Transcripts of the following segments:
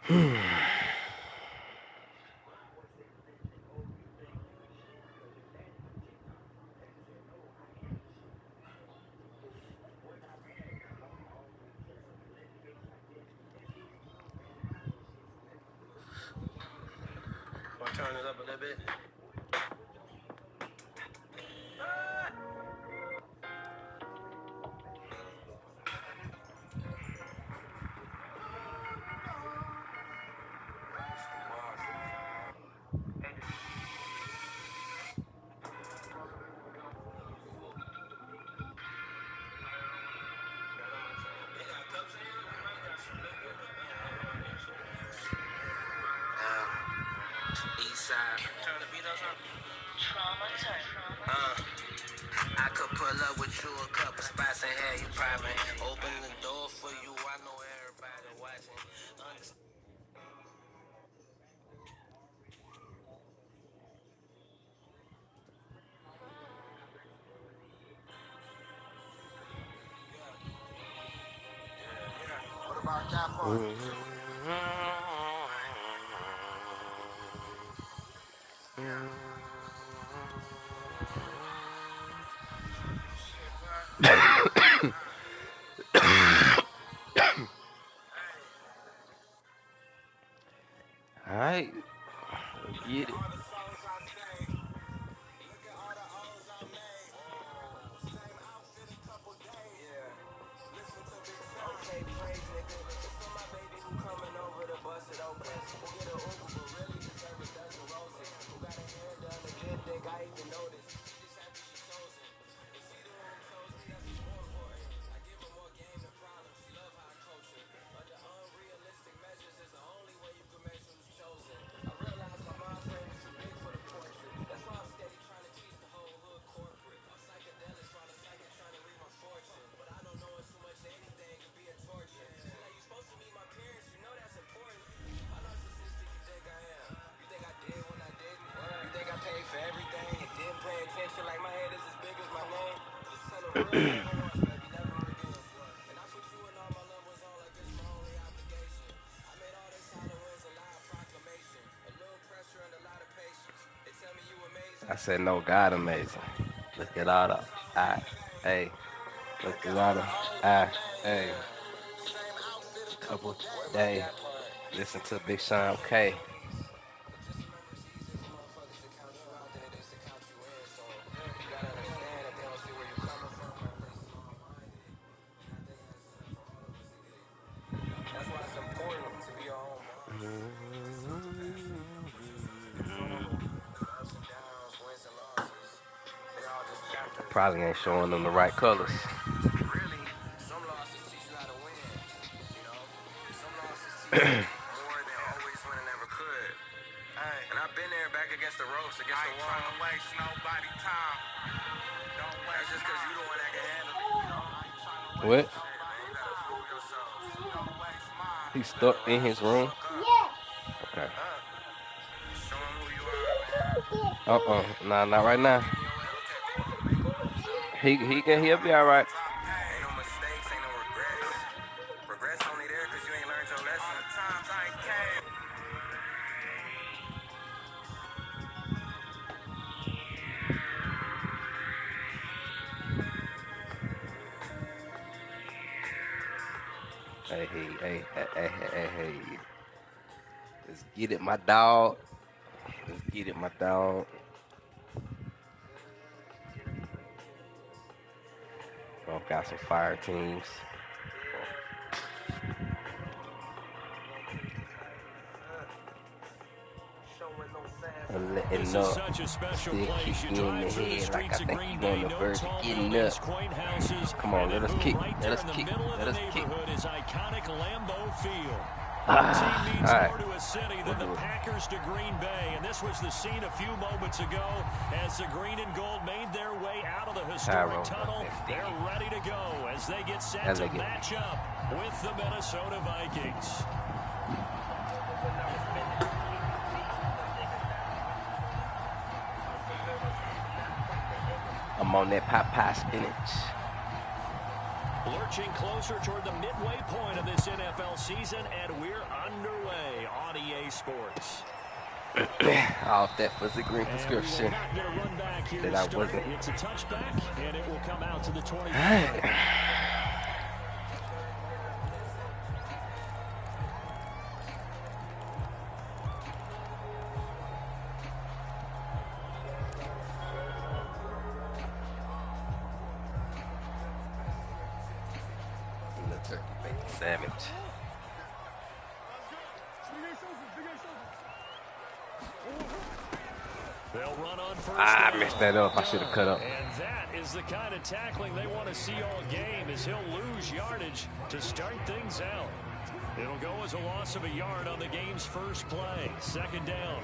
Turn it up a little bit. Turn the beat up, I could pull up with you a couple spots and have you private. Open the door for you, I know everybody watching. What about that part? All right, get it. I said, no, God amazing. Look at all the hey. Look at all the hey. Couple day. Listen to Big Sean K. Probably ain't showing them the right colors. And I've been there back against the ropes, against the wall. I ain't trying to waste nobody time. Don't waste. That's just because you the one that can handle it, you know? What? Shit, man, you gotta prove yourself. Don't waste mine. He's stuck in his room? Okay. Show him who you are, man. Nah, not right now. He'll be all right. Ain't no mistakes, ain't no regrets. Regrets only there because you ain't learned your lesson. Times I ain't came. Hey. Let's get it, my dog. Let's get it, my dog. Both got some fire teams. Letting up, still kicking in the head like I think you on the verge of getting up. Come on, let us kick. All right. To a city than the Packers to Green Bay, and this was the scene a few moments ago as the green and gold made their way out of the historic tunnel. They're ready to go as they get set to match up with the Minnesota Vikings. I'm on that pie spinach. Lurching closer toward the midway point of this NFL season, and we're underway. on EA Sports. All that was the green prescription that I wasn't. It's a touchback, and it will come out to the 20. Savage. They'll run on first I messed that up. I should have cut up. And that is the kind of tackling they want to see all game, as he'll lose yardage to start things out. It'll go as a loss of a yard on the game's first play. Second down.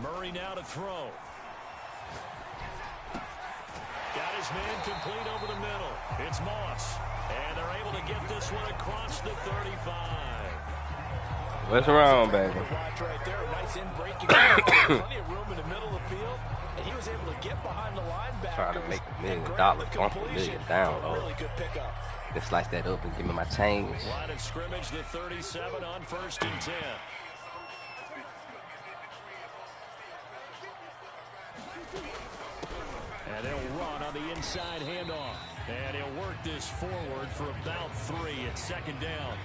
Murray now to throw. Got his man complete over the middle. It's Moss. And they're able to get this one across the 35. What's wrong, baby? Right there. Nice in-breaking. Plenty of room in the middle of the field. And he was able to get behind the linebacker. Trying to make $1 million, bump $1 million down. Oh. Really good pickup. Just slice that up and give me my change. Line of scrimmage, the 37 on 1st and 10. And they'll run on the inside handoff. And he'll work this forward for about 3 at second down.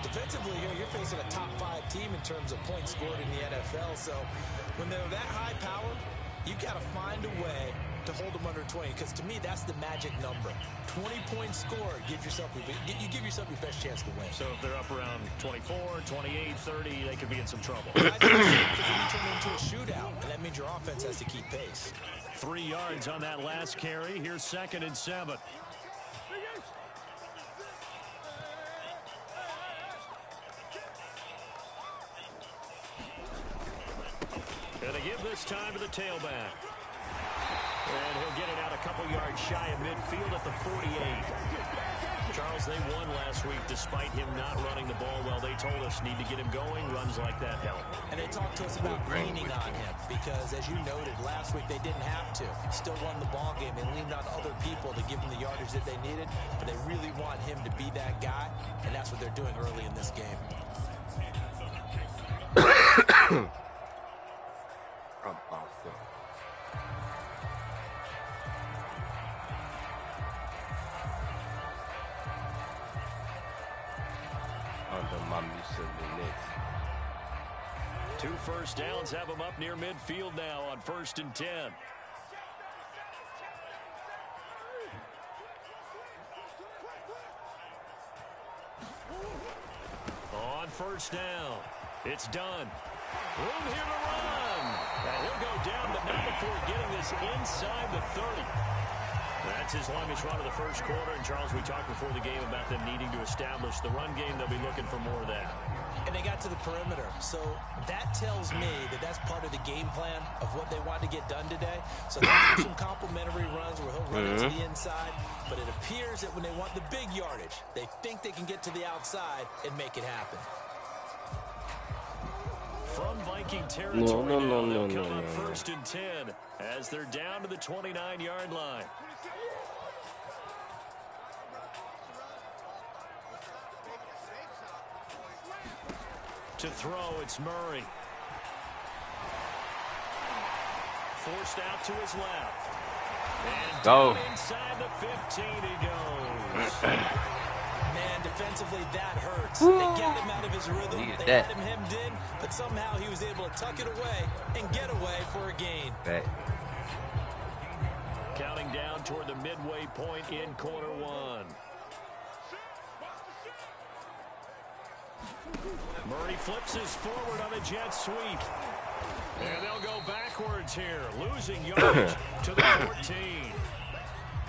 Defensively, you're facing a top 5 team in terms of points scored in the NFL. So when they're that high powered, you've got to find a way to hold them under 20. Because to me, that's the magic number. 20 points scored, you give yourself your best chance to win. So if they're up around 24, 28, 30, they could be in some trouble. I think it's turn into a shootout, and that means your offense has to keep pace. 3 yards on that last carry. Here's 2nd and 7. Gonna give this time to the tailback. And he'll get it out a couple yards shy of midfield at the 48. Charles, they won last week despite him not running the ball well. They told us need to get him going. Runs like that help. And they talked to us about leaning on him because, as you noted, last week they didn't have to. Still won the ball game. They leaned on other people to give them the yardage that they needed. But they really want him to be that guy, and that's what they're doing early in this game. Two first downs have them up near midfield now on 1st and 10. On 1st down, it's done. Room here to run. And he'll go down, but not before getting this inside the 30. That's his longest run of the first quarter. And, Charles, we talked before the game about them needing to establish the run game. They'll be looking for more of that. And they got to the perimeter. So that tells me that that's part of the game plan of what they want to get done today. So they'll do some complimentary runs where he'll run into the inside. But it appears that when they want the big yardage, they think they can get to the outside and make it happen. From Viking territory they'll come up 1st and 10 as they're down to the 29-yard line. To throw, it's Murray. Forced out to his left. And down inside the 15 he goes. Man, defensively, that hurts. They get him out of his rhythm. They had him hemmed in, but somehow he was able to tuck it away and get away for a gain. Counting down toward the midway point in quarter 1. Murray flips his forward on a jet sweep. And they'll go backwards here, losing yardage to the 14.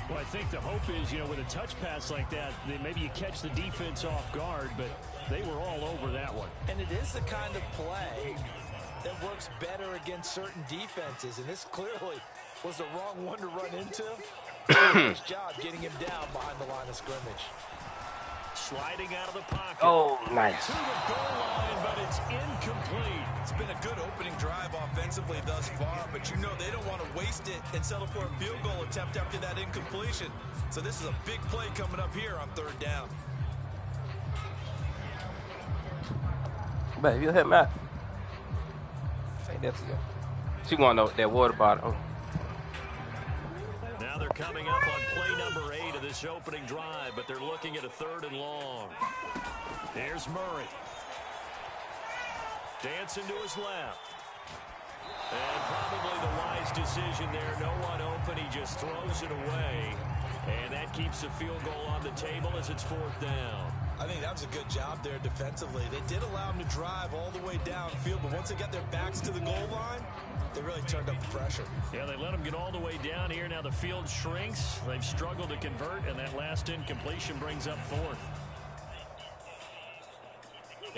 Well, I think the hope is, with a touch pass like that, maybe you catch the defense off guard, but they were all over that one. And it is the kind of play that works better against certain defenses, and this clearly was the wrong one to run into. Nice job getting him down behind the line of scrimmage. sliding out of the pocket. Oh, nice. To the goal line, but it's incomplete. It's been a good opening drive offensively thus far, but you know they don't want to waste it and settle for a field goal attempt after that incompletion. So this is a big play coming up here on third down. But you hit Matt. Say that to you. She want that water bottle. Now they're coming up on play number 8 of this opening drive, but they're looking at a 3rd and long. Here's Murray. Dancing to his left. And probably the wise decision there. No one open. He just throws it away. And that keeps the field goal on the table as it's 4th down. I think that was a good job there defensively. They did allow them to drive all the way downfield, but once they got their backs to the goal line, they really turned up the pressure. Yeah, they let them get all the way down here. Now the field shrinks. They've struggled to convert, and that last incompletion brings up 4th.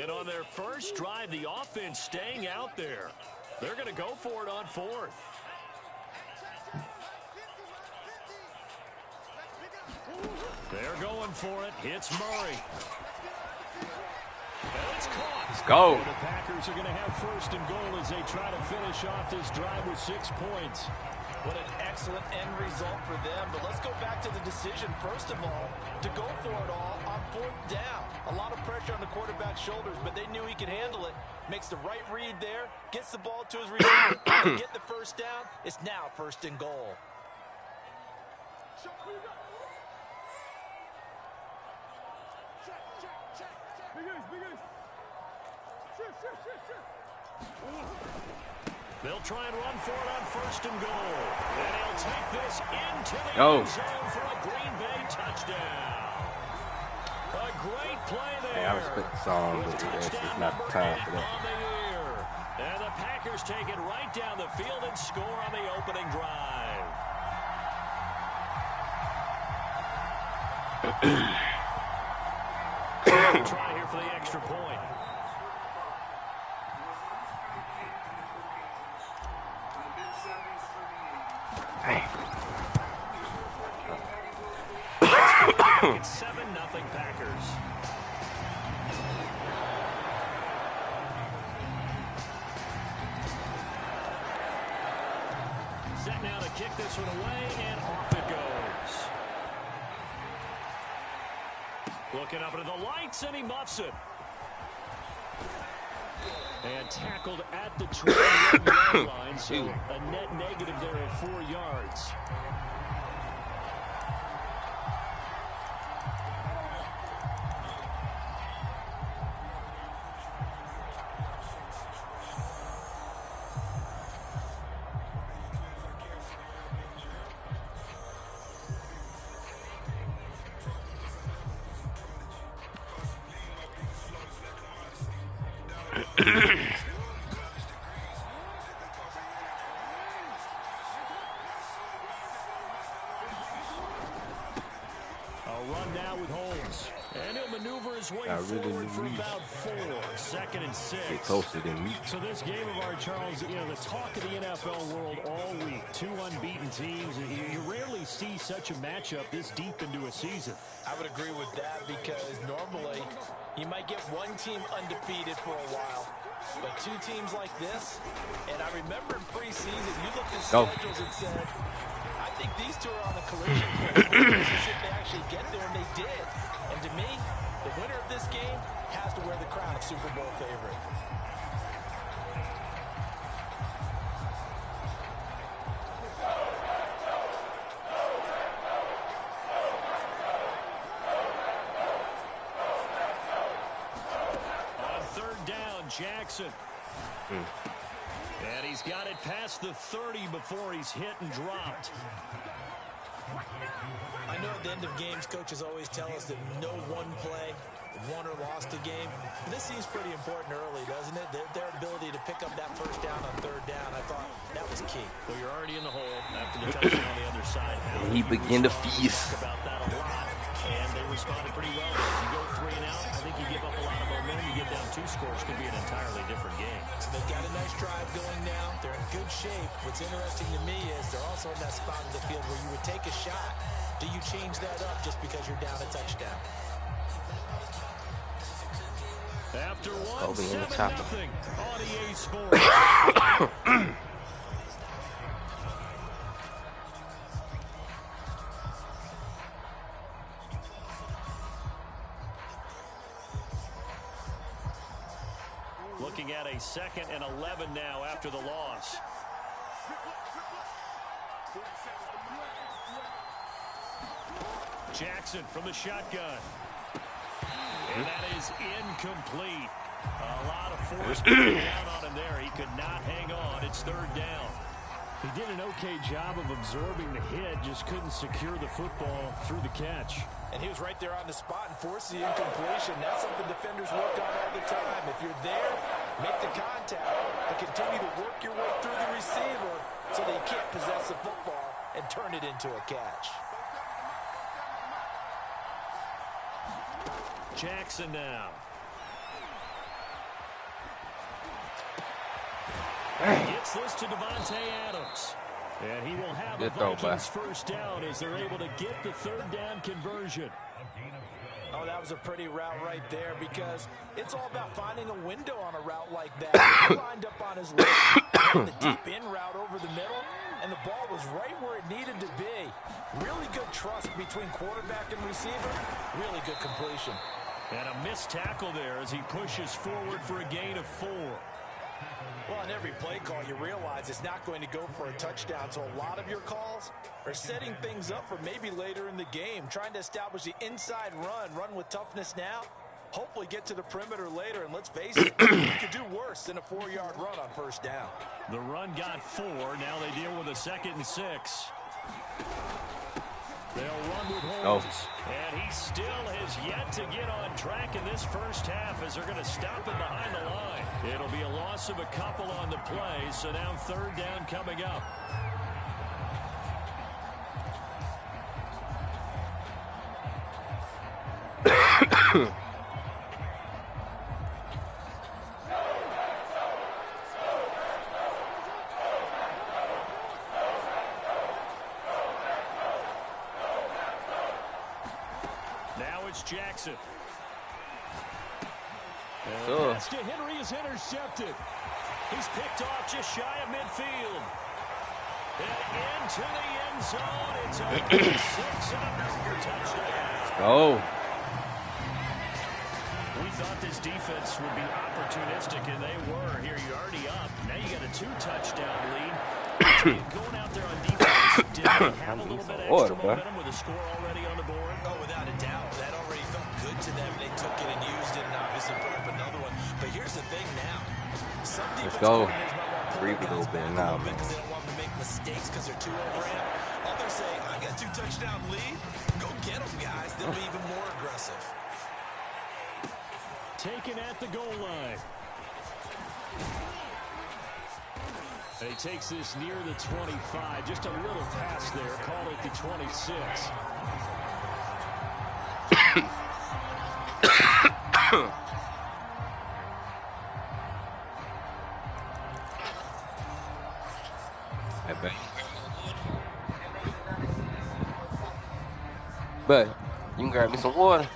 And on their first drive, the offense staying out there. They're going to go for it on 4th. They're going for it. Hits Murray. And it's caught. Let's go. And the Packers are going to have 1st and goal as they try to finish off this drive with 6 points. What an excellent end result for them. But let's go back to the decision, first of all, to go for it all on 4th down. A lot of pressure on the quarterback's shoulders, but they knew he could handle it. Makes the right read there, gets the ball to his receiver, and get the 1st down. It's now 1st and goal. They'll try and run for it on 1st and goal. And he'll take this into the end zone for a Green Bay touchdown. A great play there. Hey, I respect the song, but it's not the time for that. And the Packers take it right down the field and score on the opening drive. Try here for the extra point. Hey. It's 7-0 Packers. Set now to kick this one away, and off it goes. Looking up into the lights, and he muffs it. And tackled at the 20-yard line, so a net negative there of 4 yards. For about 4, 2nd and 6. Get closer than me. So this game of ours, Charles, you know, the talk of the NFL world all week. 2 unbeaten teams. You rarely see such a matchup this deep into a season. I would agree with that because normally you might get one team undefeated for a while. But 2 teams like this, and I remember in preseason, you looked at schedules and said, I think these 2 are on a collision course. If they actually get there, and they did. And to me, the winner of this game has to wear the crown of Super Bowl favorite. On 3rd down, Jackson. And he's got it past the 30 before he's hit and dropped. I know at the end of games, coaches always tell us that no one play won or lost a game. But this seems pretty important early, doesn't it? Their ability to pick up that 1st down on 3rd down, I thought that was key. Well, you're already in the hole after the touchdown on the other side. He began to feast. About that a lot, and they responded pretty well. You go 3 and out, I think you give up a lot of momentum. You get down 2 scores, could be an entirely different game. So they've got a nice drive going now. They're in good shape. What's interesting to me is they're also in that spot in the field where you would take a shot. Do you change that up just because you're down a touchdown? After Go be in the 1-7 chopper. on EA Sports. Looking at a 2nd and 11 now after the loss. Jackson from the shotgun. And that is incomplete. A lot of force down on him there. He could not hang on. It's 3rd down. He did an okay job of absorbing the hit, just couldn't secure the football through the catch. And he was right there on the spot and forced the incompletion. That's something defenders work on all the time. If you're there, make the contact, but continue to work your way through the receiver so that you can't possess the football and turn it into a catch. Jackson now. Gets this to Devontae Adams. And he will have a Vikings first down as they're able to get the 3rd down conversion. Oh, that was a pretty route right there because it's all about finding a window on a route like that. He lined up on his left, the deep in route over the middle, and the ball was right where it needed to be. Really good trust between quarterback and receiver. Really good completion. And a missed tackle there as he pushes forward for a gain of 4. Well, on every play call, you realize it's not going to go for a touchdown. So a lot of your calls are setting things up for maybe later in the game, trying to establish the inside run with toughness now, hopefully get to the perimeter later. And let's face it, you could do worse than a 4-yard run on 1st down. The run got 4. Now they deal with a 2nd and 6. They'll run with Holmes. And he still has yet to get on track in this first half as they're going to stop him behind the line. It'll be a loss of a couple on the play, so now 3rd down coming up. Now it's Jackson. Sure. Pass to Henry is intercepted. He's picked off just shy of midfield. And into the end zone. It's a 6 and another touchdown. Oh. We thought this defense would be opportunistic, and they were. Here, you're already up. Now you got a 2-touchdown lead. Going out there on defense, did they have a little bit of extra momentum with a score already on the board? Oh, without a doubt. That already felt good to them. They took it and used it and obviously put up another one. But here's the thing now. Some Let's go. Breathe a little bit now, man. Because they don't want to make mistakes because they're too overrated. Others say, I got a 2-touchdown lead. Go get them, guys. They'll be even more aggressive. Taken at the goal line. And he takes this near the 25. Just a little pass there. Call it the 26. I bet. But you can grab me some water.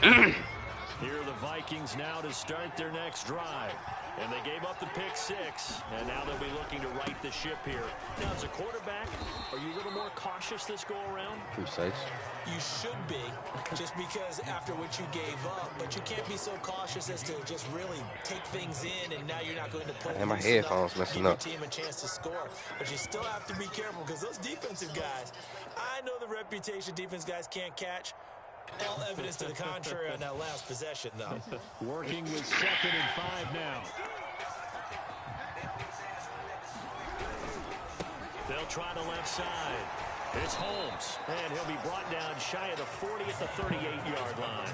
Here are the Vikings now to start their next drive. And they gave up the pick 6, and now they'll be looking to right the ship here. Now, as a quarterback, are you a little more cautious this go-around? Precise. You should be, just because after what you gave up, but you can't be so cautious as to just really take things in, and now you're not going to pull And my headphones messing up. Give your team a chance to score. But you still have to be careful, because those defensive guys, I know the reputation defense guys can't catch. All evidence to the contrary on that last possession, though. Working with 2nd and 5 now. They'll try the left side. It's Holmes, and he'll be brought down shy of the 40 at the 38-yard line.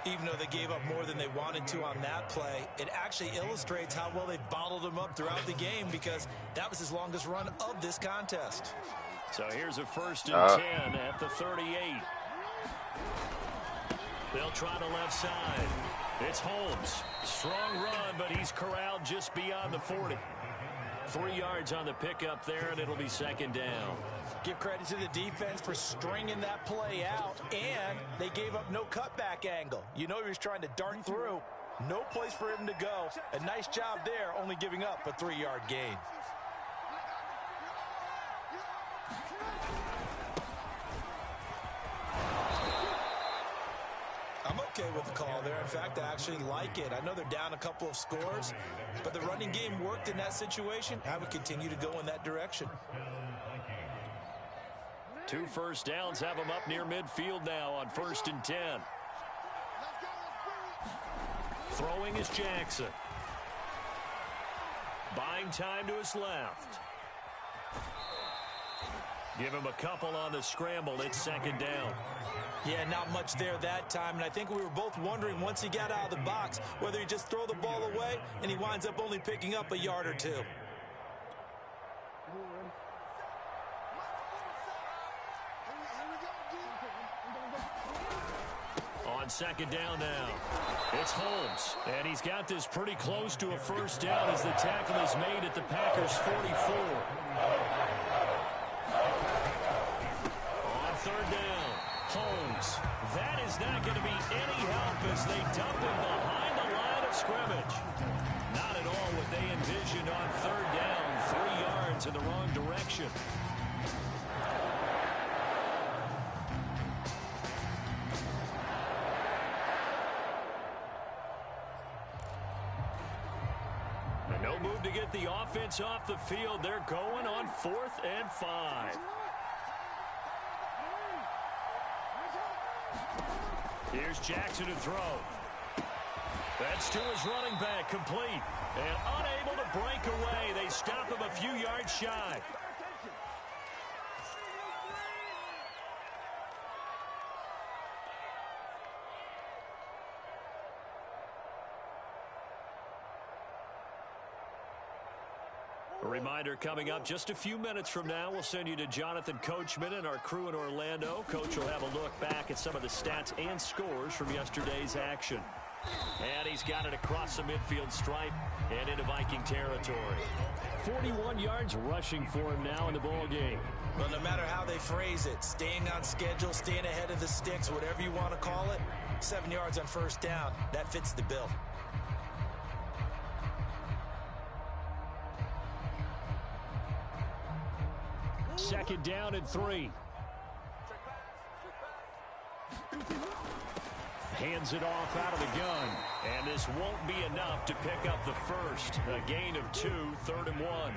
Even though they gave up more than they wanted to on that play, it actually illustrates how well they bottled him up throughout the game, because that was his longest run of this contest. So here's a 1st and 10 at the 38. They'll try the left side. It's Holmes. Strong run, but he's corralled just beyond the 40. 3 yards on the pickup there, and it'll be second down. Give credit to the defense for stringing that play out, and they gave up no cutback angle. You know he was trying to dart through. No place for him to go. A nice job there, only giving up a 3-yard gain. I'm okay with the call there. In fact, I actually like it. I know they're down a couple of scores, but the running game worked in that situation. I would continue to go in that direction. 2 first downs have them up near midfield now on 1st and 10. Throwing is Jackson. Buying time to his left. Give him a couple on the scramble. It's second down. Yeah, not much there that time, and I think we were both wondering once he got out of the box whether he just throw the ball away and he winds up only picking up a yard or 2. On second down now, it's Holmes, and he's got this pretty close to a first down as the tackle is made at the Packers' 44. On third down, Holmes. That is not going to be any help as they dump him behind the line of scrimmage. Not at all what they envisioned on third down, 3 yards in the wrong direction. No move to get the offense off the field. They're going on 4th and 5. Here's Jackson to throw. That's to his running back, complete. And unable to break away. They stop him a few yards shy. A reminder coming up just a few minutes from now, we'll send you to Jonathan Coachman and our crew in Orlando. Coach will have a look back at some of the stats and scores from yesterday's action. And he's got it across the midfield stripe and into Viking territory. 41 yards rushing for him now in the ball game. Well, no matter how they phrase it, staying on schedule, staying ahead of the sticks, whatever you want to call it, 7 yards on first down, that fits the bill. Second down and 3. Hands it off out of the gun. And this won't be enough to pick up the first. A gain of 2, 3rd and 1.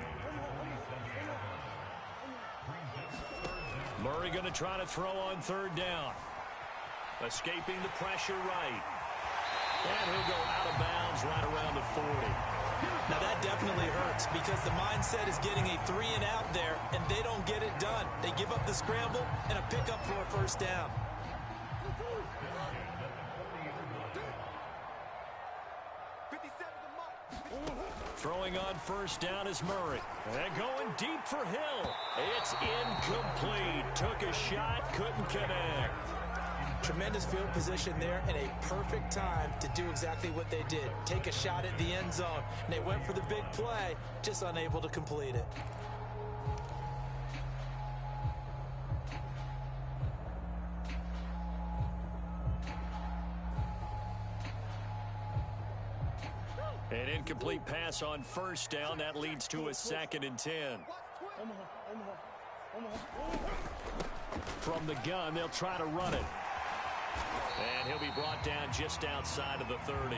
Murray going to try to throw on third down. Escaping the pressure right. And he'll go out of bounds right around the 40. Now that definitely hurts because the mindset is getting a 3 and out there, and they don't get it done. They give up the scramble and a pickup for a first down. Throwing on first down is Murray. And going deep for Hill. It's incomplete. Took a shot, couldn't connect. Tremendous field position there and a perfect time to do exactly what they did. Take a shot at the end zone. And they went for the big play, just unable to complete it. An incomplete pass on first down. That leads to a 2nd and 10. From the gun, they'll try to run it. And he'll be brought down just outside of the 30.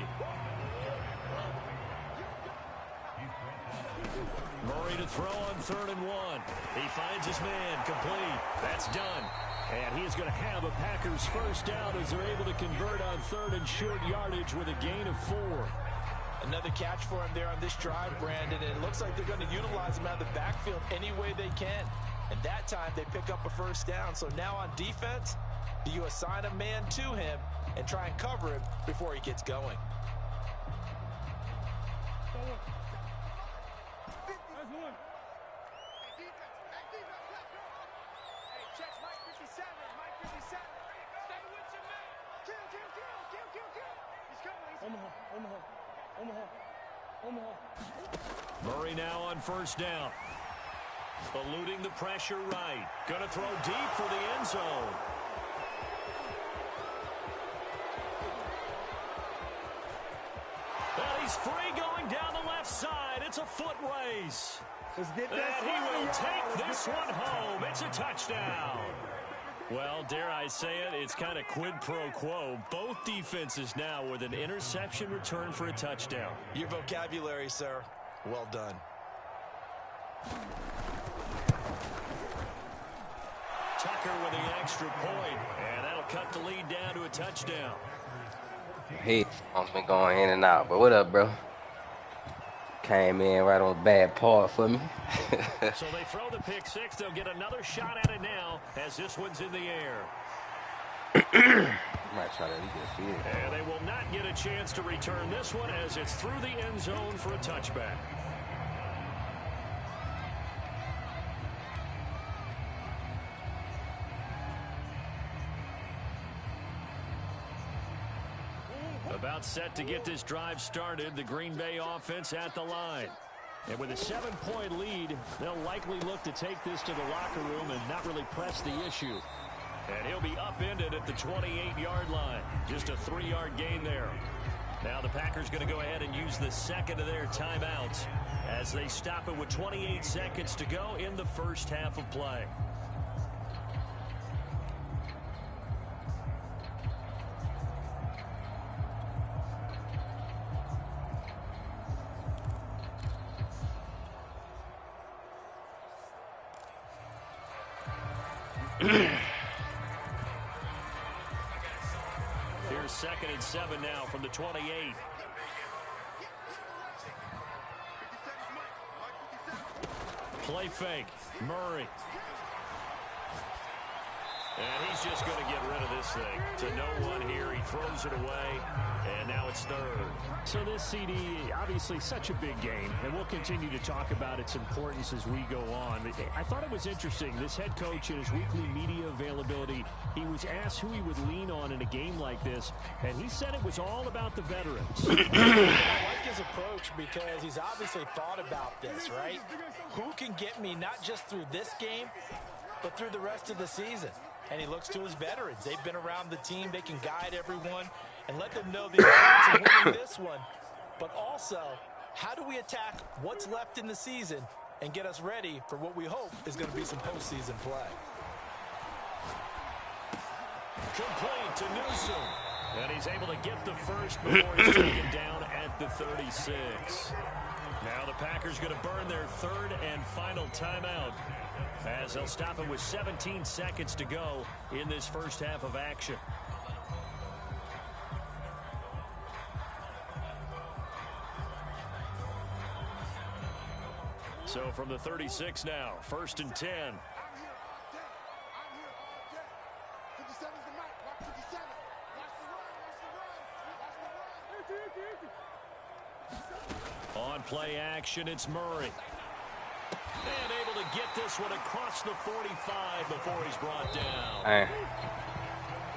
Murray to throw on 3rd and 1. He finds his man, complete. That's done. And he is going to have a Packers first down as they're able to convert on 3rd and short yardage with a gain of 4. Another catch for him there on this drive, Brandon. And it looks like they're going to utilize him out of the backfield any way they can. And that time they pick up a first down. So now on defense, do you assign a man to him and try and cover him before he gets going? Murray now on first down. Eluding the pressure right. Going to throw deep for the end zone. And he's free going down the left side. It's a foot race. Let's get And that he will take this one home. It's a touchdown. Well, dare I say it, it's kind of quid pro quo. Both defenses now with an interception return for a touchdown. Your vocabulary, sir. Well done. Tucker with the extra point, and that'll cut the lead down to a touchdown. He's been going in and out, but what up, bro? Came in right on a bad part for me. So they throw the pick six. They'll get another shot at it now as this one's in the air. Might try to get field. And they will not get a chance to return this one as it's through the end zone for a touchback. About set to get this drive started, the Green Bay offense at the line. And with a 7-point lead, they'll likely look to take this to the locker room and not really press the issue. And he'll be upended at the 28-yard line. Just a 3-yard gain there. Now the Packers going to go ahead and use the second of their timeouts as they stop it with 28 seconds to go in the first half of play. Here's 2nd and 7 now from the 28. Play fake. Murray. And he's just going to get rid of this thing. To no one here. He throws it away. And now it's 3rd. So this CD, obviously such a big game, and we'll continue to talk about its importance as we go on. I thought it was interesting. This head coach in his weekly media availability, he was asked who he would lean on in a game like this, and he said it was all about the veterans. I like his approach because he's obviously thought about this, right? Who can get me not just through this game, but through the rest of the season? And he looks to his veterans. They've been around the team. They can guide everyone and let them know the importance of winning this one. But also, how do we attack what's left in the season and get us ready for what we hope is going to be some postseason play? Complete to Newsom. And he's able to get the first before he's taken down at the 36. Now the Packers going to burn their 3rd and final timeout as they'll stop it with 17 seconds to go in this first half of action. So from the 36 now, 1st and 10. On play action, it's Murray. And able to get this one across the 45 before he's brought down.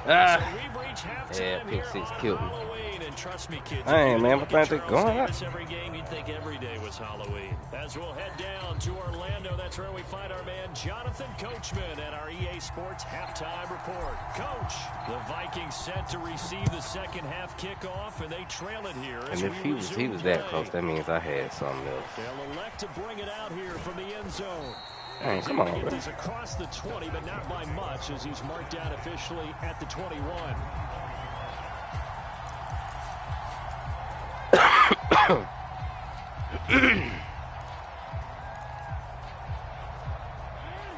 So we've reached halftime here on Halloween, and trust me, kids, man, what think they're going up? Every game, you'd think every day was Halloween. As we'll head down to Orlando, that's where we find our man Jonathan Coachman at our EA Sports halftime report. Coach, the Vikings set to receive the second half kickoff, and they trail it here. And if he was that close, that means I had something else. They'll elect to bring it out here from the end zone. Hey, come on, get this across the 20, but not by much as he's marked down officially at the 21.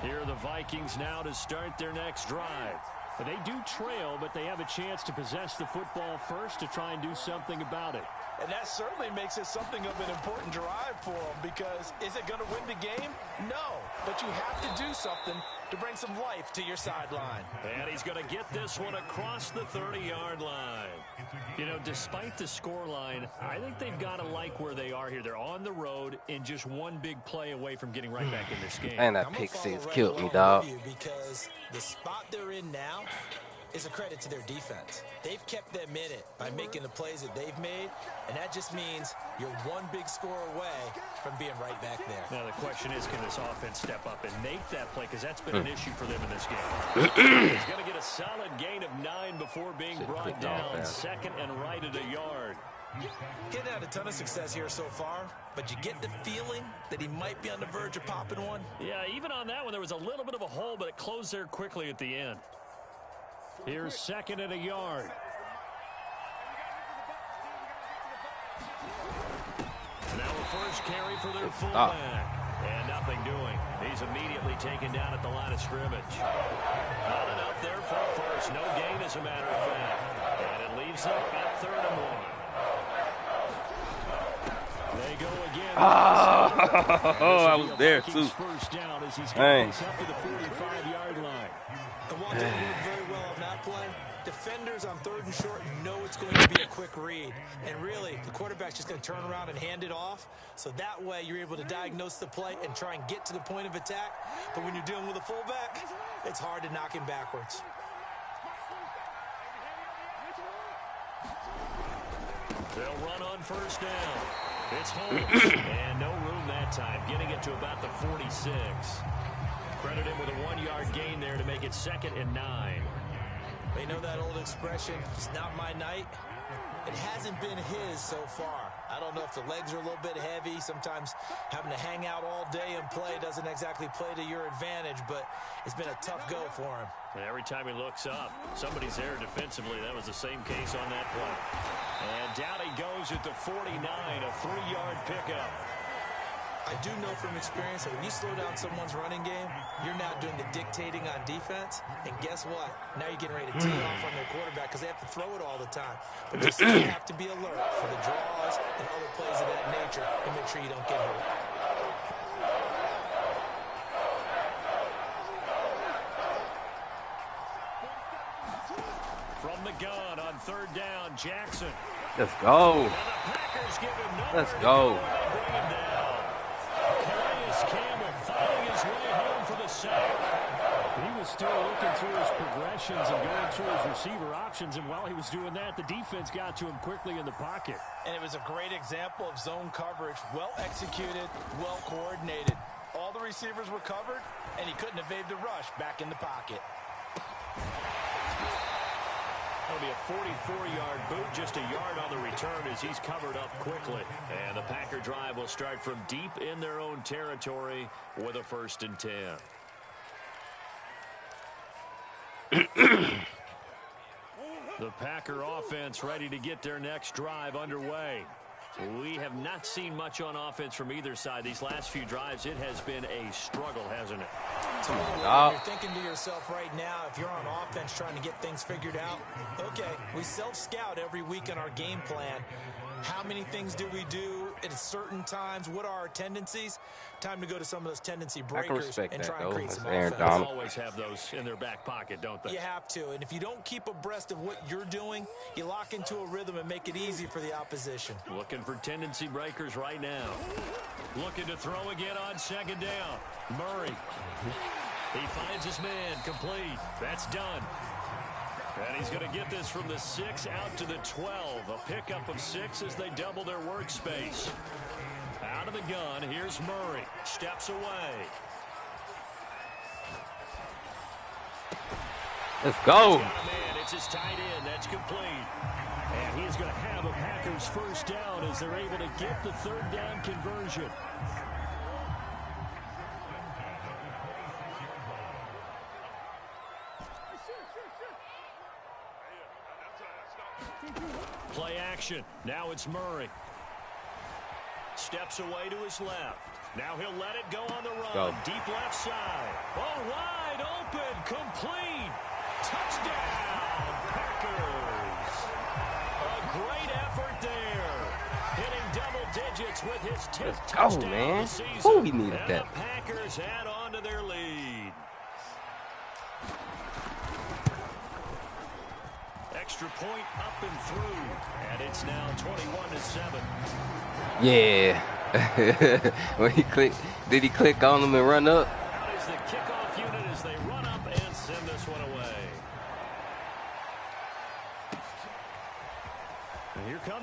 Here are the Vikings now to start their next drive. They do trail, but they have a chance to possess the football first to try and do something about it. And that certainly makes it something of an important drive for them because is it going to win the game? No, but you have to do something to bring some life to your sideline. And he's going to get this one across the 30-yard line. You know, despite the scoreline, I think they've got to like where they are here. They're on the road and just one big play away from getting right back in this game. And that pick six killed me, dog. Because the spot they're in now, is a credit to their defense. They've kept them in it by making the plays that they've made, and that just means you're one big score away from being right back there. Now the question is, can this offense step up and make that play? Because that's been an issue for them in this game. He's going to get a solid gain of 9 before being brought down. 2nd and right at a yard. Getting had a ton of success here so far, but you get the feeling that he might be on the verge of popping one. Yeah, even on that one, there was a little bit of a hole, but it closed there quickly at the end. Here's 2nd and a yard. Now a first carry for their fullback. And nothing doing. He's immediately taken down at the line of scrimmage. Not enough there for a first. No gain, as a matter of fact. And it leaves them at 3rd and 1. They go again. Oh, I was there too. First down as he's getting this up to the 45-yard line. And while they work very well on that play, defenders on 3rd and short know it's going to be a quick read. And really, the quarterback's just going to turn around and hand it off. So that way, you're able to diagnose the play and try and get to the point of attack. But when you're dealing with a fullback, it's hard to knock him backwards. They'll run on first down. It's Holmes, and no room that time, getting it to about the 46. Credit him with a 1-yard gain there to make it 2nd and 9. They know that old expression, it's not my night. It hasn't been his so far. I don't know if the legs are a little bit heavy. Sometimes having to hang out all day and play doesn't exactly play to your advantage, but it's been a tough go for him. And every time he looks up, somebody's there defensively. That was the same case on that play. And down he goes at the 49, a 3-yard pickup. I do know from experience that when you slow down someone's running game, you're now doing the dictating on defense. And guess what? Now you're getting ready to tee off on their quarterback because they have to throw it all the time. But you still have to be alert for the draws and other plays of that nature and make sure you don't get hurt. From the gun on 3rd down, Jackson. Let's go. And the Packers give him no. Let's go. Bring him down. Campbell fighting his way home for the sack. He was still looking through his progressions and going through his receiver options, and while he was doing that, the defense got to him quickly in the pocket. And it was a great example of zone coverage, well executed, well coordinated. All the receivers were covered, and he couldn't evade the rush back in the pocket. That'll be a 44-yard boot, just a yard on the return as he's covered up quickly. And the Packer drive will start from deep in their own territory with a 1st and 10. The Packer offense ready to get their next drive underway. We have not seen much on offense from either side. These last few drives, it has been a struggle, hasn't it? You're thinking to yourself right now, if you're on offense trying to get things figured out, okay, we self-scout every week on our game plan. How many things do we do at certain times? What are our tendencies? Time to go to some of those tendency breakers and try and create some offense. They always have those in their back pocket, don't they? You have to. And if you don't keep abreast of what you're doing, you lock into a rhythm and make it easy for the opposition. Looking for tendency breakers right now. Looking to throw again on 2nd down. Murray. He finds his man. Complete. That's done. And he's going to get this from the 6 out to the 12. A pickup of 6 as they double their workspace. Out of the gun, here's Murray. Steps away. Let's go. Man, it's his tight end. That's complete. And he's going to have a Packers 1st down as they're able to get the 3rd down conversion. Play action. Now it's Murray. Steps away to his left. Now he'll let it go on the run. Go. Deep left side. Oh, wide open. Complete. Touchdown, Packers. A great effort there. Hitting double digits with his 10th touchdown of the season. Oh, he needed and that. The Packers add on to their lead. Extra point up and through, and it's now 21-7. Yeah. When he clicked, did he click on him and run up? Out is the kickoff unit as they run up and send this one away.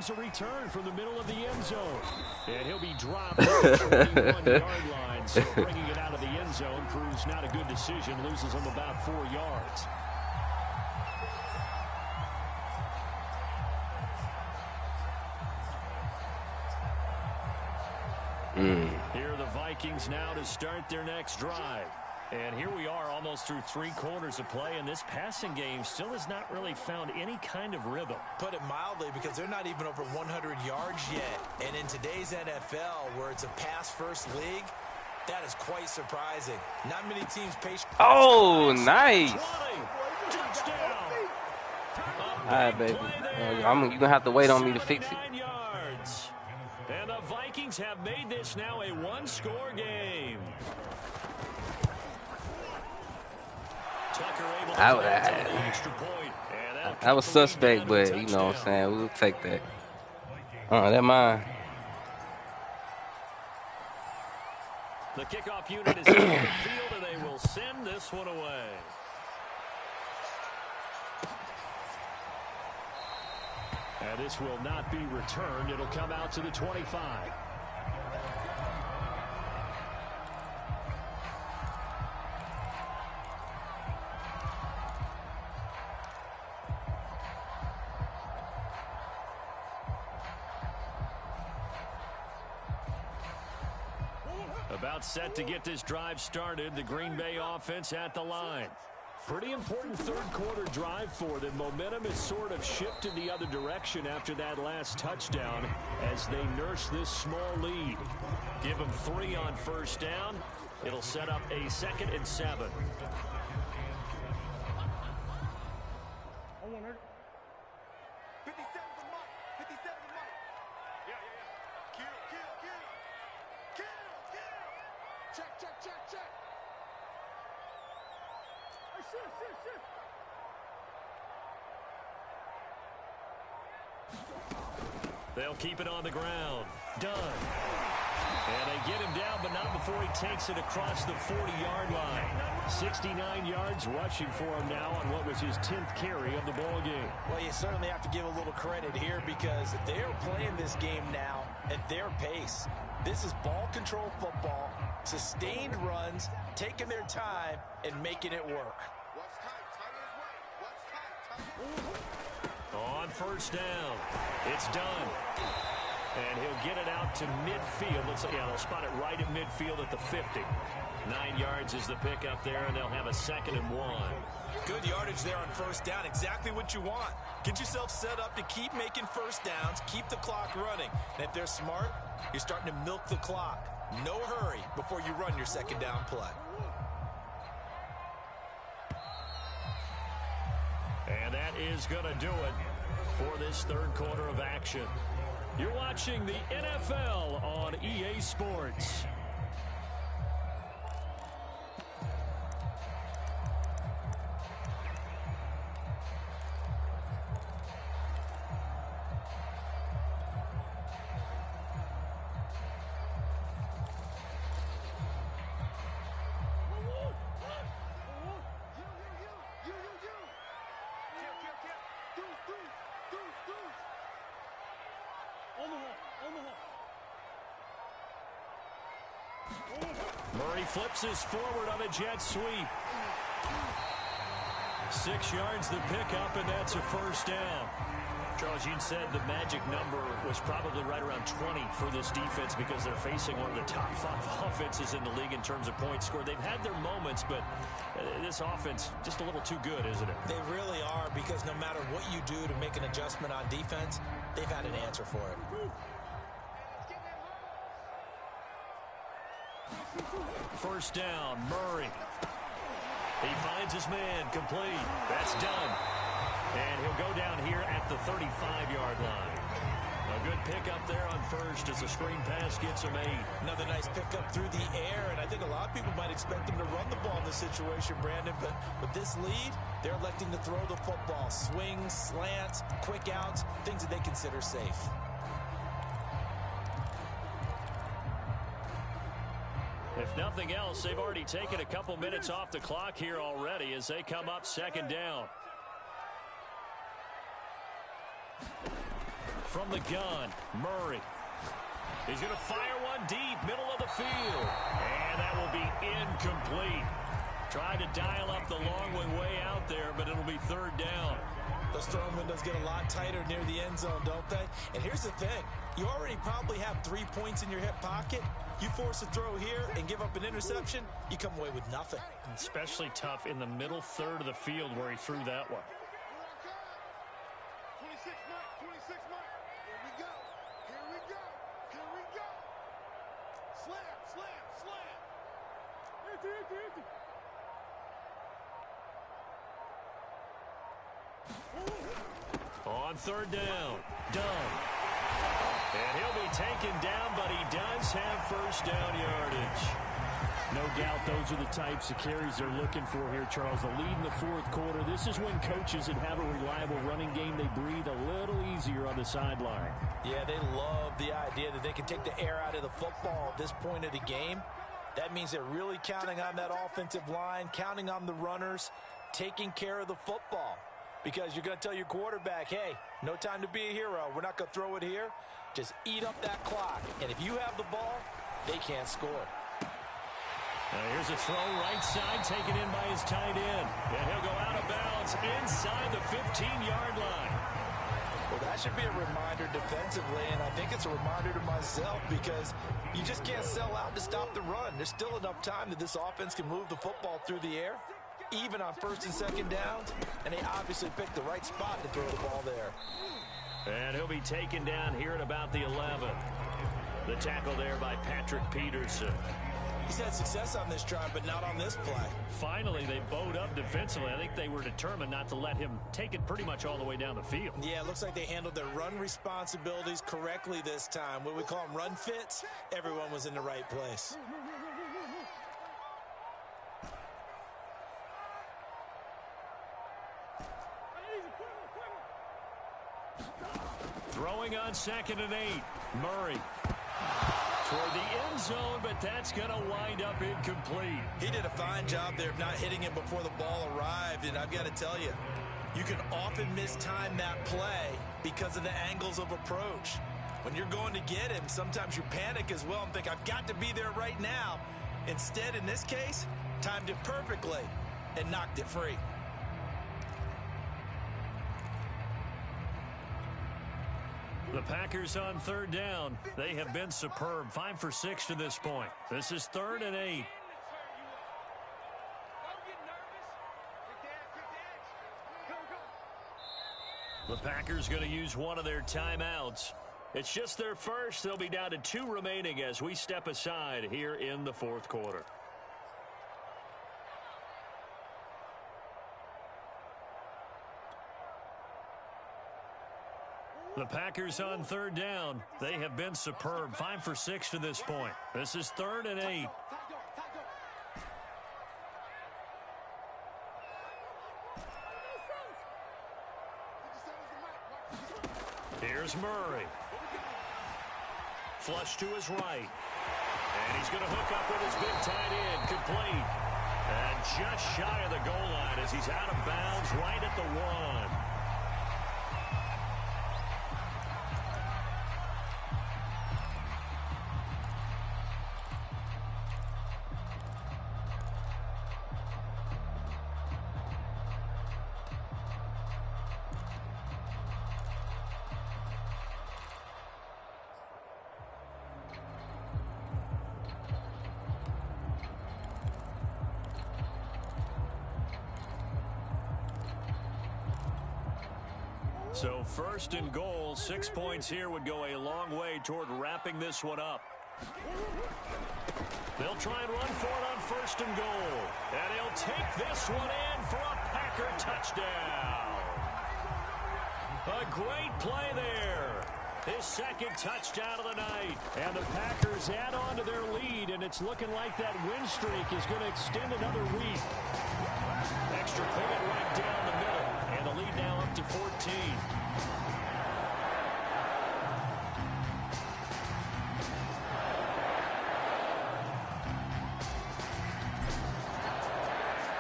comes a return from the middle of the end zone. And he'll be dropped at the 21-yard line. So bringing it out of the end zone proves not a good decision. Loses him about 4 yards. Here are the Vikings now to start their next drive. And here we are almost through 3 quarters of play, and this passing game still has not really found any kind of rhythm. Put it mildly, because they're not even over 100 yards yet. And in today's NFL, where it's a pass-first league, that is quite surprising. Not many teams patient. Oh, nice. 20. Touchdown. All right, baby. You're going to have to wait on me to fix it. 79 yards. And the Vikings have made this now a 1-score game. Tucker able to the extra point. That was suspect, but you know what I'm saying. We'll take that. That mine. The kickoff unit is in the field, and they will send this one away. And this will not be returned. It'll come out to the 25. About set to get this drive started. The Green Bay offense at the line. Pretty important third-quarter drive for them. Momentum has sort of shifted the other direction after that last touchdown as they nurse this small lead. Give them 3 on first down. It'll set up a 2nd and 7. They'll keep it on the ground. Done. And they get him down, but not before he takes it across the 40-yard line. 69 yards rushing for him now on what was his 10th carry of the ball game. Well, you certainly have to give a little credit here, because they're playing this game now at their pace. This is ball control football, sustained runs, taking their time, and making it work. On first down, it's done. And he'll get it out to midfield. They'll spot it right at midfield at the 50. 9 yards is the pickup there, and they'll have a 2nd and 1. Good yardage there on first down. Exactly what you want. Get yourself set up to keep making first downs, keep the clock running. And if they're smart, you're starting to milk the clock. No hurry before you run your 2nd down play. And that is going to do it for this third quarter of action. You're watching the NFL on EA Sports. Murray flips his forward on a jet sweep. 6 yards the pickup, and that's a first down. Charles, you said the magic number was probably right around 20 for this defense because they're facing one of the top 5 offenses in the league in terms of points scored. They've had their moments, but this offense just a little too good, isn't it? They really are, because no matter what you do to make an adjustment on defense, they've had an answer for it. First down, Murray. He finds his man, complete. That's done. And he'll go down here at the 35-yard line. A good pickup there on first as the screen pass gets him 8. Another nice pickup through the air, and I think a lot of people might expect them to run the ball in this situation, Brandon, but with this lead, they're electing to throw the football. Swings, slants, quick outs, things that they consider safe. If nothing else, they've already taken a couple minutes off the clock here already as they come up 2nd down. from the gun. Murray. He's going to fire one deep, middle of the field. And that will be incomplete. Tried to dial up the long one way out there, but it'll be third down. Those throwing windows get a lot tighter near the end zone, don't they? And here's the thing. You already probably have 3 points in your hip pocket. You force a throw here and give up an interception, you come away with nothing. Especially tough in the middle third of the field where he threw that one. 26 mark. Here we go. Slam. Empty. On third down, Dunn. And he'll be taken down, but he does have first down yardage. No doubt those are the types of carries they're looking for here, Charles. The lead in the fourth quarter. This is when coaches that have a reliable running game, they breathe a little easier on the sideline. Yeah, they love the idea that they can take the air out of the football at this point of the game. That means they're really counting on that offensive line, counting on the runners, taking care of the football. Because you're going to tell your quarterback, hey, no time to be a hero. We're not going to throw it here. Just eat up that clock. And if you have the ball, they can't score. Here's a throw right side taken in by his tight end. And he'll go out of bounds inside the 15-yard line. Well, that should be a reminder defensively, and I think it's a reminder to myself because you just can't sell out to stop the run. There's still enough time that this offense can move the football through the air, even on first and second downs, and they obviously picked the right spot to throw the ball there. And he'll be taken down here at about the 11. The tackle there by Patrick Peterson. He's had success on this drive, but not on this play. Finally, they bowed up defensively. I think they were determined not to let him take it pretty much all the way down the field. Yeah, it looks like they handled their run responsibilities correctly this time. What we call them run fits, everyone was in the right place. Throwing on 2nd and 8. Murray. Toward the end zone, but that's going to wind up incomplete. He did a fine job there of not hitting him before the ball arrived, and I've got to tell you, you can often mistime that play because of the angles of approach. When you're going to get him, sometimes you panic as well and think, I've got to be there right now. Instead, in this case, timed it perfectly and knocked it free. The Packers on third down. They have been superb. 5 for 6 to this point. This is 3rd and 8. The Packers going to use one of their timeouts. It's just their first. They'll be down to 2 remaining as we step aside here in the fourth quarter. The Packers on third down. They have been superb. 5 for 6 to this point. This is 3rd and 8. Here's Murray. Flush to his right. And he's going to hook up with his big tight end. Complete. And just shy of the goal line as he's out of bounds right at the 1. So 1st and goal, 6 points here would go a long way toward wrapping this one up. They'll try and run for it on 1st and goal. And he'll take this one in for a Packer touchdown. A great play there. His 2nd touchdown of the night. And the Packers add on to their lead, and it's looking like that win streak is going to extend another week. Extra point right down the middle. And the lead now up to 14.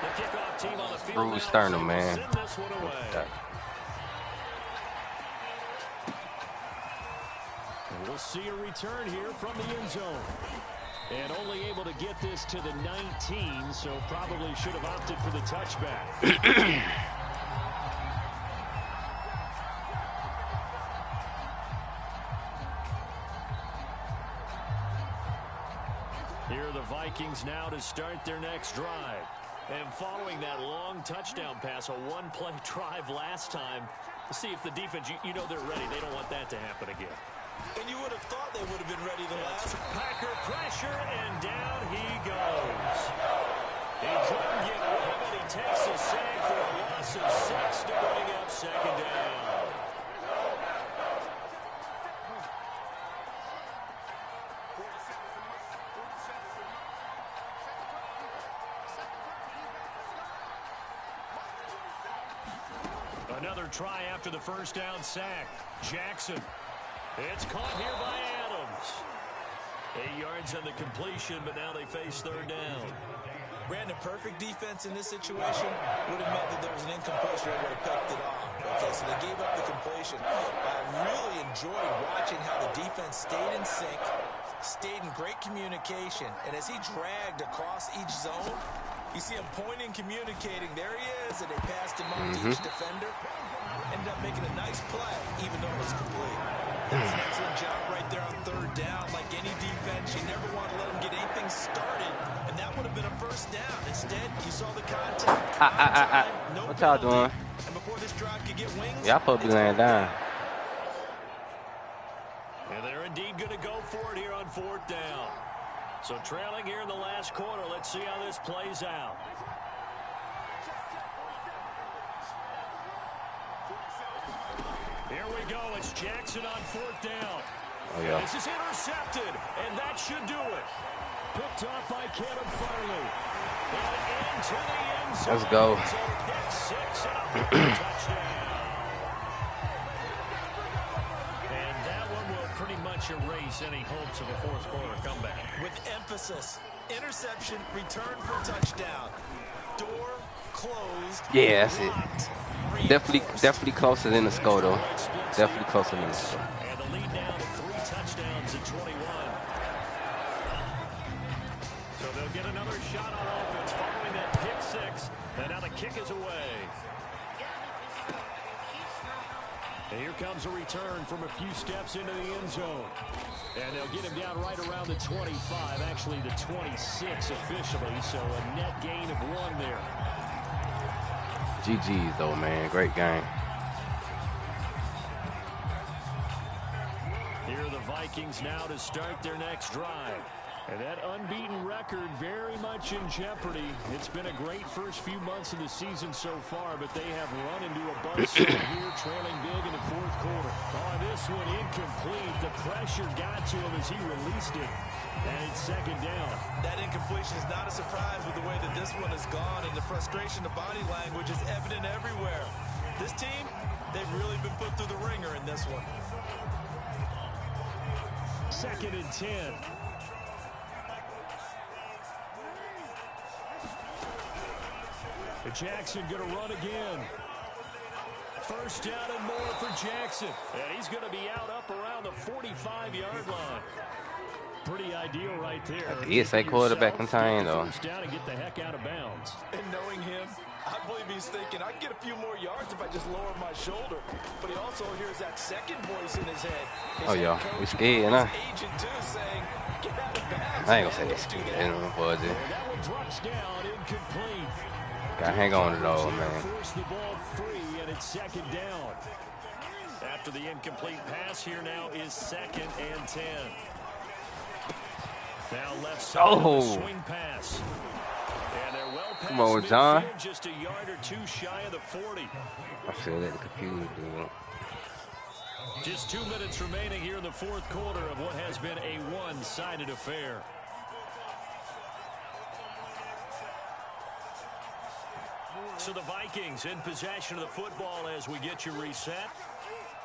The kickoff team on the field Bruce Sternum, man. Send this one away. We'll see a return here from the end zone. And only able to get this to the 19, so probably should have opted for the touchback. Here are the Vikings now to start their next drive. And following that long touchdown pass, a one-play drive last time, to see if the defense, you know they're ready. They don't want that to happen again. And you would have thought they would have been ready the last. Packer pressure, and down he goes. He couldn't get rid of it. He takes a sack for a loss of 6 to bring up second down. Another try after the first down sack. Jackson. It's caught here by Adams. 8 yards on the completion, but now they face third down. Brandon, perfect defense in this situation would have meant that there was an incompletion that would have picked it off. Okay, so they gave up the completion. I really enjoyed watching how the defense stayed in sync, stayed in great communication, and as he dragged across each zone, you see him pointing, communicating. There he is, and they passed him up to each defender. Ended up making a nice play, even though it was complete. That's an excellent job right there on third down. Like any defense, you never want to let them get anything started, and that would have been a first down. Instead, you saw the contact. No what y'all doing? And before this drive could get wings, y'all supposed to be laying down. And they're indeed going to go for it here on fourth down. So trailing here in the last quarter. Let's see how this plays out. Here we go. It's Jackson on fourth down. Oh, yeah. This is intercepted, and that should do it. Picked off by Caleb Farley. And into the end zone. Let's go. Pick 6 and a touchdown. And that one will pretty much erase any hopes of a fourth quarter comeback. With emphasis, interception, return for touchdown. Door closed. Yeah, that's it. Definitely closer than the score, though. Definitely closer than the score. And the lead now to 3 touchdowns at 21. So they'll get another shot on offense following that pick 6. And now the kick is away. And here comes a return from a few steps into the end zone. And they'll get him down right around the 25, actually the 26 officially, so a net gain of 1 there. GG's, though, man. Great game. Here are the Vikings now to start their next drive. And that unbeaten record very much in jeopardy. It's been a great first few months of the season so far, but they have run into a buzzsaw here, trailing big in the fourth quarter. Oh, this one incomplete. The pressure got to him as he released it. And it's second down. That incompletion is not a surprise with the way that this one has gone, and the frustration, the body language is evident everywhere. This team, they've really been put through the ringer in this one. 2nd and 10. Jackson going to run again. First down and more for Jackson. And he's going to be out up around the 45-yard line. Pretty ideal right there. He is a quarterback in time, though. First down and get the heck out of bounds. And knowing him, I believe he's thinking, I can get a few more yards if I just lower my shoulder. But he also hears that second voice in his head. Oh, yeah. We scared, huh? Agent, too, saying, get out of bounds. I ain't gonna say they scared. Was it? That one drops down, incomplete. Gotta hang on to those, man. Force the ball free, and it's second down. After the incomplete pass, here now is 2nd and 10. Now left side swing pass. And they're well past come on, John. Midfield, just a yard or 2 shy of the 40. I feel that the computer doing. Just 2 minutes remaining here in the fourth quarter of what has been a one-sided affair. So the Vikings in possession of the football as we get you reset.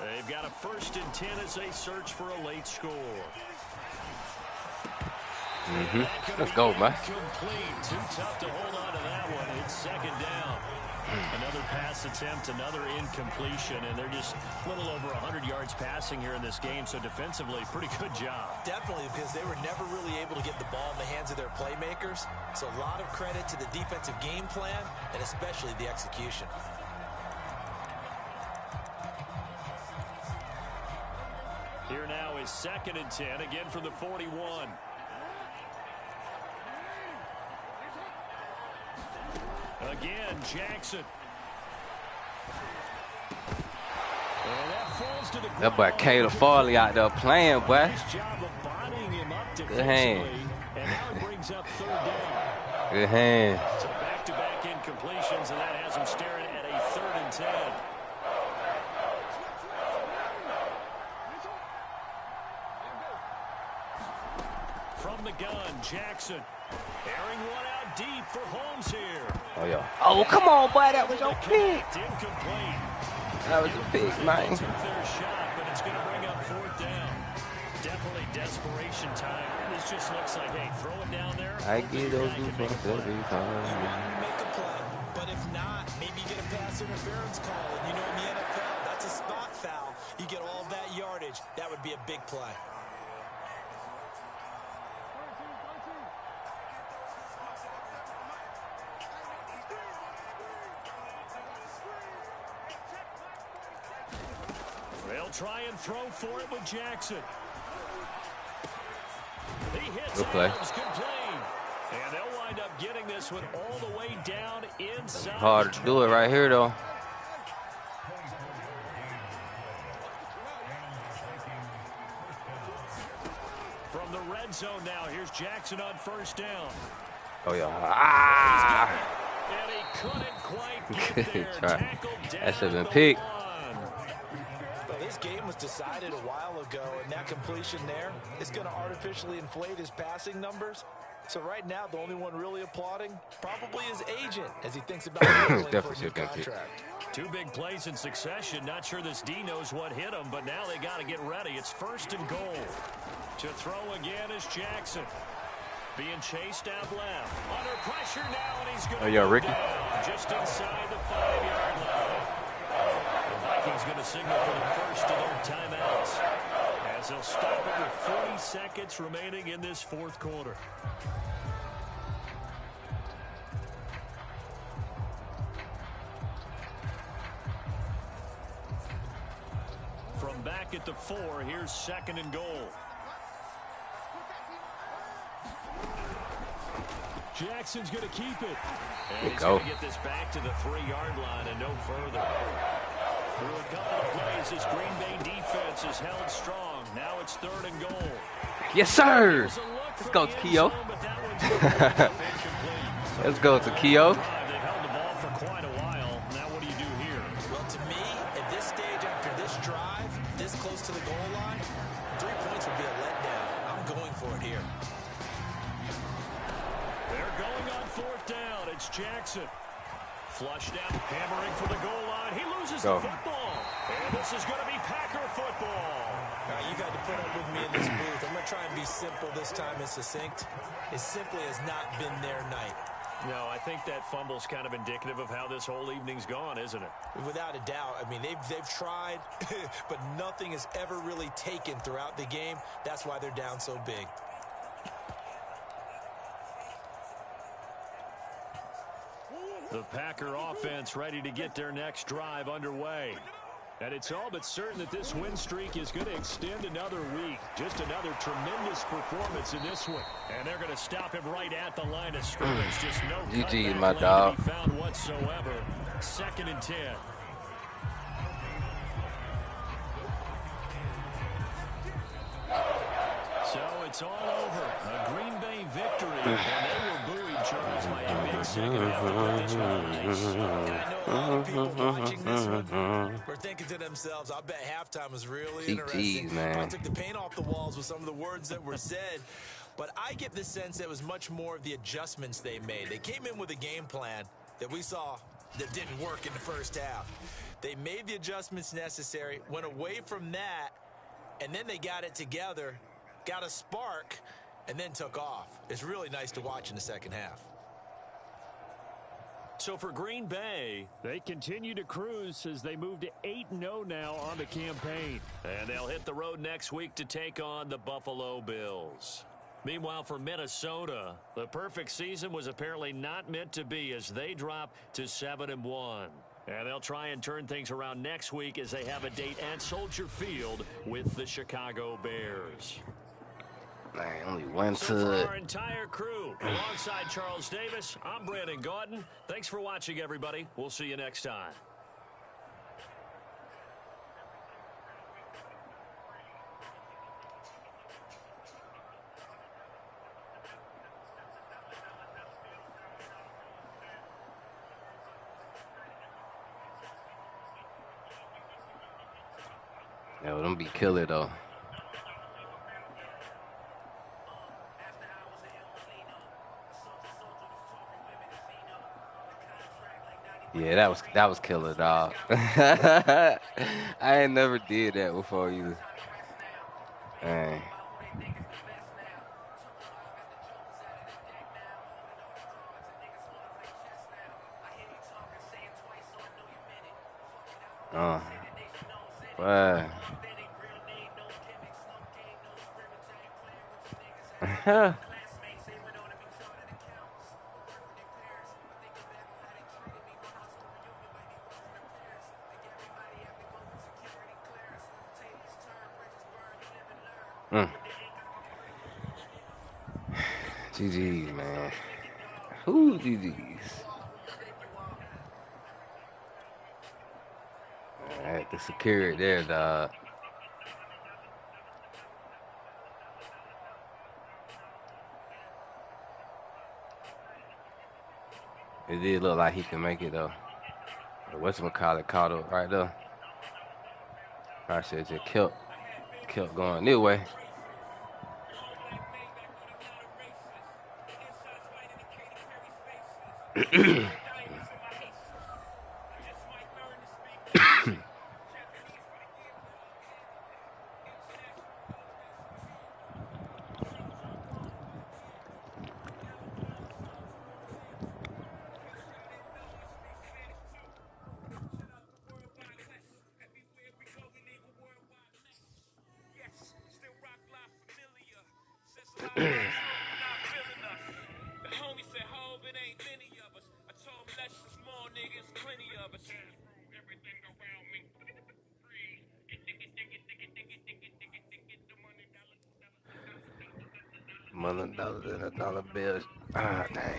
They've got a 1st and 10 as they search for a late score. Let's go, man. Too tough to hold on to that one. It's second down. Another pass attempt, another incompletion, and they're just a little over 100 yards passing here in this game, so defensively, pretty good job. Definitely, because they were never really able to get the ball in the hands of their playmakers, so a lot of credit to the defensive game plan, and especially the execution. Here now is 2nd and 10, again from the 41. Again, Jackson. That boy Caleb Farley out there playing, boy. Good hand. Good hand. So back-to-back incompletions, and that has him staring at a 3rd and 10. From the gun, Jackson. Airing one out deep for Holmes here. Oh, yeah. Oh, come on, boy. That was your pick. Incomplete. That was a pick, man. Took their shot, but it's going to bring up 4th down. Definitely desperation time. This just looks like, hey, throw it down there. I get those goosebumps every time. Make a play, but if not, maybe you get a pass interference call. And you know, in the NFL, that's a spot foul. You get all that yardage. That would be a big play. They'll try and throw for it with Jackson. He hits Good play. complete. And they'll wind up getting this one all the way down inside. Hard to do it right here, though. From the red zone now, here's Jackson on 1st down. Oh, yeah. Ah! And he couldn't quite get there. Tackled down. That should have been picked. This game was decided a while ago, and that completion there is going to artificially inflate his passing numbers. So right now, the only one really applauding probably his agent as he thinks about for a new contract. 2 big plays in succession. Not sure this D knows what hit him, but now they got to get ready. It's 1st and goal. To throw again is Jackson. Being chased out left. Under pressure now, and he's going to go Ricky. down just inside the 5-yard line. The Vikings going to signal for the first of their timeouts as they'll stop it with 40 seconds remaining in this 4th quarter. From back at the 4, here's 2nd and goal. Jackson's going to keep it. And he's going to get this back to the 3-yard line and no further. Through a couple of plays, this Green Bay defense is held strong. Now it's 3rd and goal. Yes, sir. Let's go to Keo. Let's go to Keo. They've held the ball for quite a while. Now what do you do here? Well, to me, at this stage after this drive, this close to the goal line, 3 points would be a letdown. I'm going for it here. They're going on 4th down. It's Jackson. Flushed out, hammering for the goal line. He loses the football. And this is going to be Packer football. All right, you got to put up with me in this booth. I'm going to try and be simple this time and succinct. It simply has not been their night. No, I think that fumble's kind of indicative of how this whole evening's gone, isn't it? Without a doubt. I mean, they've tried, but nothing has ever really taken throughout the game. That's why they're down so big. The Packer offense ready to get their next drive underway. And it's all but certain that this win streak is going to extend another week. Just another tremendous performance in this one. And they're going to stop him right at the line of scrimmage. Just no GG, my dog. Found whatsoever. 2nd and 10. So it's all over. A Green Bay victory. And they were buoyed, Charles, by a big second half of I know a lot of people watching this one were thinking to themselves, I bet halftime was really interesting. Man. I took the paint off the walls with some of the words that were said. But I get the sense that it was much more of the adjustments they made. They came in with a game plan that we saw that didn't work in the first half. They made the adjustments necessary, went away from that, and then they got it together, got a spark, and then took off. It's really nice to watch in the second half. So for Green Bay, they continue to cruise as they move to 8-0 now on the campaign. And they'll hit the road next week to take on the Buffalo Bills. Meanwhile, for Minnesota, the perfect season was apparently not meant to be as they drop to 7-1. And they'll try and turn things around next week as they have a date at Soldier Field with the Chicago Bears. Man, only one so for our entire crew, alongside Charles Davis, I'm Brandon Gaudin. Thanks for watching, everybody. We'll see you next time. Yo, them be killer though. Yeah, that was killer, dog. I ain't never did that before either. Dang. Wow. GG's, man. Who GG's? Alright, the security there, dog. It did look like he could make it though. Whatchamacallit caught up right there. I should have just kept going this way. $1 bill. Ah, dang.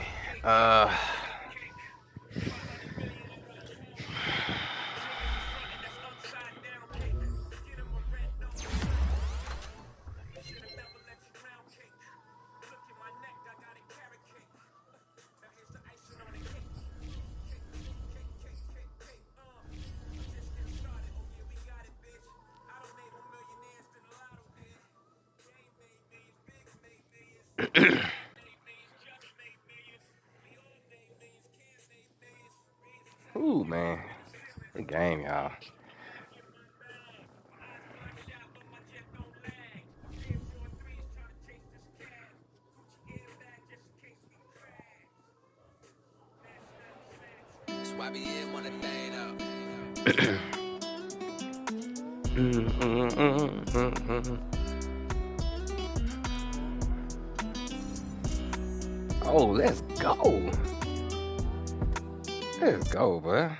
Ooh, man. Good game, y'all. Oh, let's go. Let's go, bro.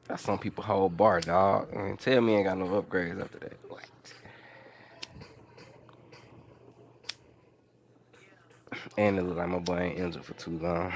That's some people whole bar, dog. I mean, tell me ain't got no upgrades after that. What? And it look like my boy ain't injured for too long.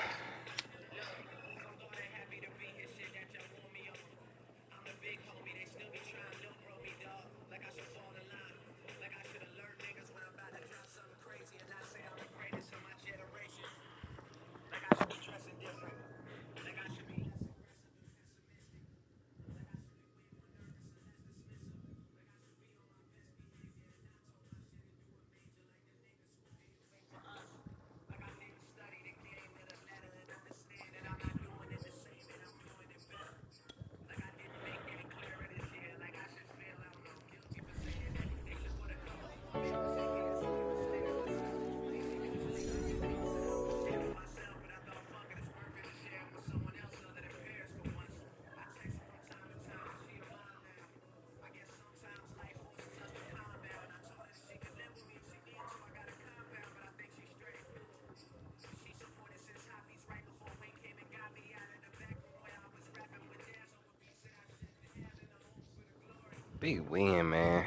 Big win, man.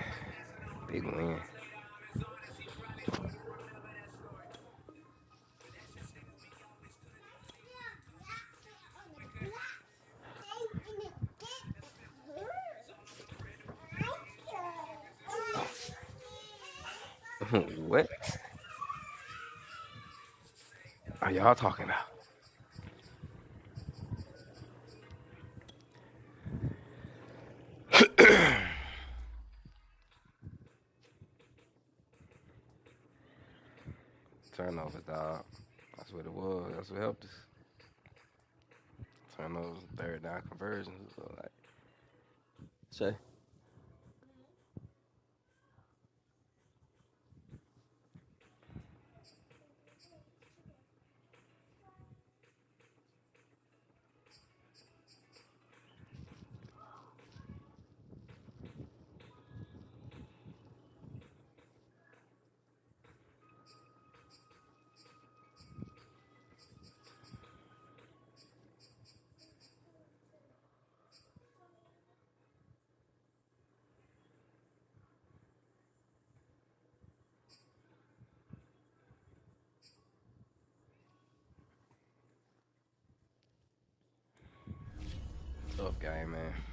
Big win. What are y'all talking about? Turnovers, dog. That's what it was. That's what helped us. Turnovers, third down conversions. So like, say. Tough game, man.